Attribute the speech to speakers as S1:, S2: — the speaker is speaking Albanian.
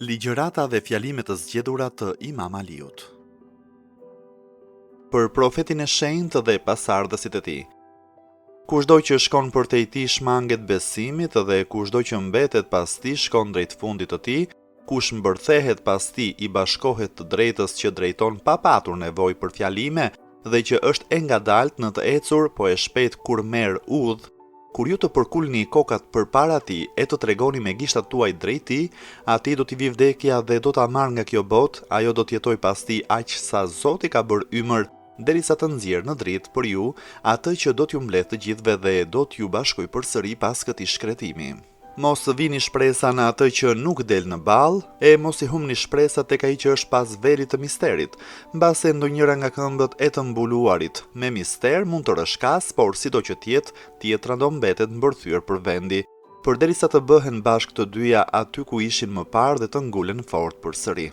S1: Ligjërata dhe fjalimet të zgjedhura të Imam Aliut. Për profetin e shenjtë dhe pasardhësit e tij. Kushdo që shkon përtej tij shmanget besimit dhe kushdo që mbetet pas tij shkon drejt fundit të tij, kush mbërthehet pas tij i bashkohet të drejtës që drejton pa patur nevojë për fjalime dhe që është e ngadalt në të ecur, po e shpejt kur merr udhë. Kur ju të përkulni kokat përpara tij e të tregoni me gishtat tuaj drejt tij, atij do t'i vi vdekja dhe do ta marrë nga kjo botë, ajo do t'jetoj pas tij aq sa Zoti ka bërë ymër, derisa të nxjerrë në dritë për ju atë që do t'ju mbledh të gjithëve dhe do t'ju bashkoj përsëri pas këtij shkretimi. Mos vini shpresa në atë që nuk del në ball, e mos i humni shpresat tek ai që është pas velit të misterit, mbase ndonjëra nga këmbët e të mbuluarit me mister mund të rrëshkas, por sido që tjetë, tjetra do mbetet mbërthyer për vendi, përderisa të bëhen bashkë të dyja aty ku ishin më parë dhe të ngulen fort përsëri.